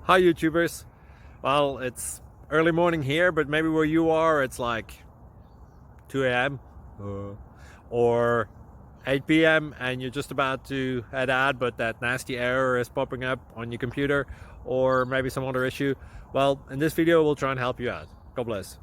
Hi YouTubers. Well, it's early morning here, but maybe where you are it's like 2 a.m. or 8 p.m. and you're just about to head out, but that nasty error is popping up on your computer, or maybe some other issue. Well, in this video we'll try and help you out. God bless.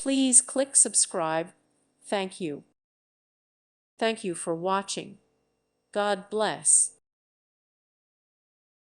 Please click subscribe. Thank you. Thank you for watching. God bless.